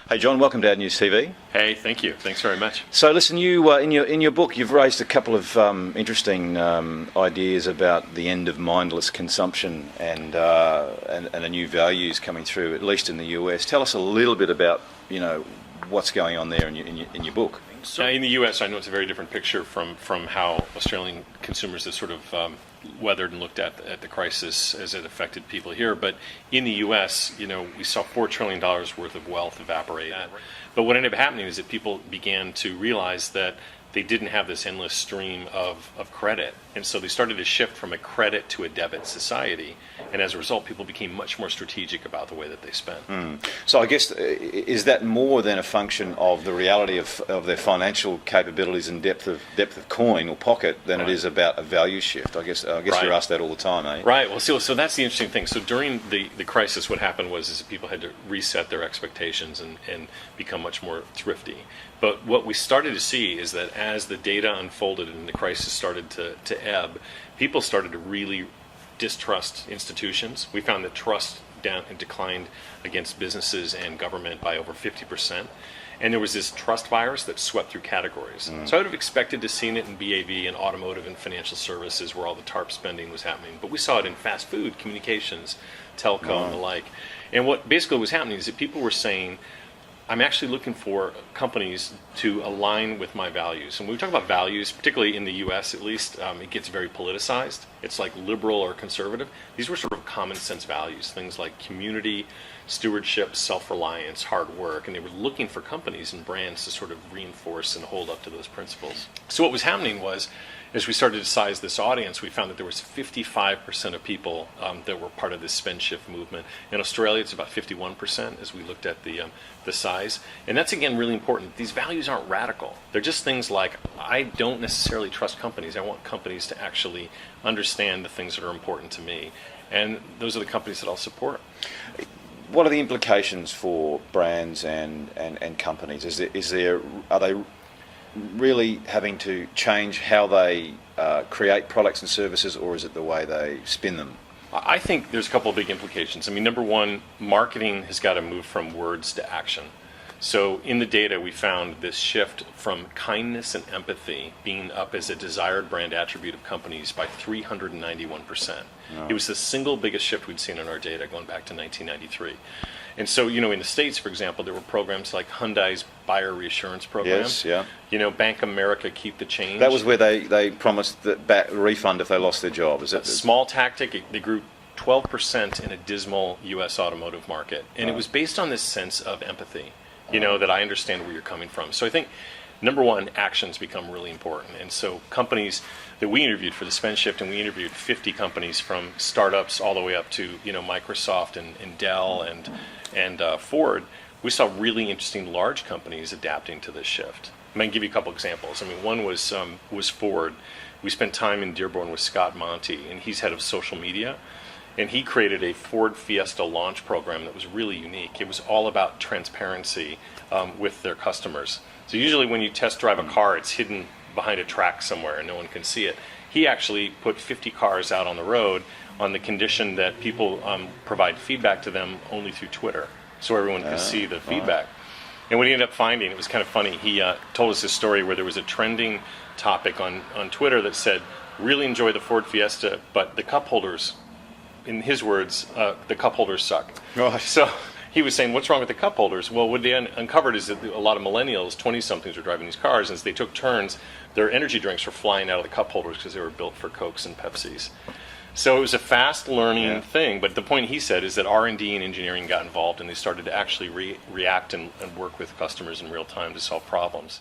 Hey John, welcome to AdNews TV. Hey, thank you. Thanks very much. So listen, you in your book you've raised a couple of interesting ideas about the end of mindless consumption and a new values coming through, at least in the US. Tell us a little bit about what's going on there in your book. So in the U.S., I know it's a very different picture from how Australian consumers have sort of weathered and looked at the crisis as it affected people here. But in the U.S., we saw $4 trillion worth of wealth evaporate. But what ended up happening is that people began to realize that they didn't have this endless stream of credit. And so they started to shift from a credit to a debit society. And as a result, people became much more strategic about the way that they spent. So I guess, is that more than a function of the reality of their financial capabilities and depth of coin or pocket than it is about a value shift? I guess you're asked that all the time, eh? Right. Well, so that's the interesting thing. So during the crisis, what happened was that people had to reset their expectations and become much more thrifty. But what we started to see is that as the data unfolded and the crisis started to ebb, people started to really distrust institutions. We found that trust declined against businesses and government by over 50%. And there was this trust virus that swept through categories. So I would have expected to see it in BAV and automotive and financial services where all the TARP spending was happening. But we saw it in fast food, communications, telco, and the like. And what basically was happening is that people were saying, I'm actually looking for companies to align with my values. And when we talk about values, particularly in the U.S. at least, it gets very politicized. It's like liberal or conservative. These were sort of common sense values, things like community, stewardship, self-reliance, hard work. And they were looking for companies and brands to sort of reinforce and hold up to those principles. So what was happening was, as we started to size this audience, we found that there was 55% of people that were part of this spend shift movement. In Australia, it's about 51% as we looked at the size. And that's, again, really important. These values aren't radical. They're just things like, I don't necessarily trust companies. I want companies to actually understand the things that are important to me. And those are the companies that I'll support. What are the implications for brands and companies? Are they really having to change how they create products and services, or is it the way they spin them? I think there's a couple of big implications. I mean, number one, marketing has got to move from words to action. So in the data, we found this shift from kindness and empathy being up as a desired brand attribute of companies by 391%. It was the single biggest shift we'd seen in our data going back to 1993. And so, in the States, for example, there were programs like Hyundai's Buyer Reassurance Program. Yes, yeah. Bank America Keep the Change. That was where they promised that refund if they lost their job. Is that a small tactic? They grew 12% in a dismal U.S. automotive market. And it was based on this sense of empathy, that I understand where you're coming from. So I think, number one, actions become really important. And so companies that we interviewed for the spend shift, and we interviewed 50 companies from startups all the way up to Microsoft and Dell and Ford, we saw really interesting large companies adapting to this shift. I'm going to give you a couple examples. I mean, one was Ford. We spent time in Dearborn with Scott Monty, and he's head of social media. And he created a Ford Fiesta launch program that was really unique. It was all about transparency with their customers. So usually when you test drive a car, it's hidden behind a track somewhere and no one can see it. He actually put 50 cars out on the road on the condition that people provide feedback to them only through Twitter, so everyone could see the feedback. And what he ended up finding, it was kind of funny, he told us this story where there was a trending topic on Twitter that said, really enjoy the Ford Fiesta, but the cup holders, in his words, the cup holders suck. Right. So he was saying, what's wrong with the cup holders? Well, what they uncovered is that a lot of millennials, 20-somethings, were driving these cars, and as they took turns, their energy drinks were flying out of the cup holders because they were built for Cokes and Pepsis. So it was a fast learning thing, but the point he said is that R&D and engineering got involved, and they started to actually react and work with customers in real time to solve problems.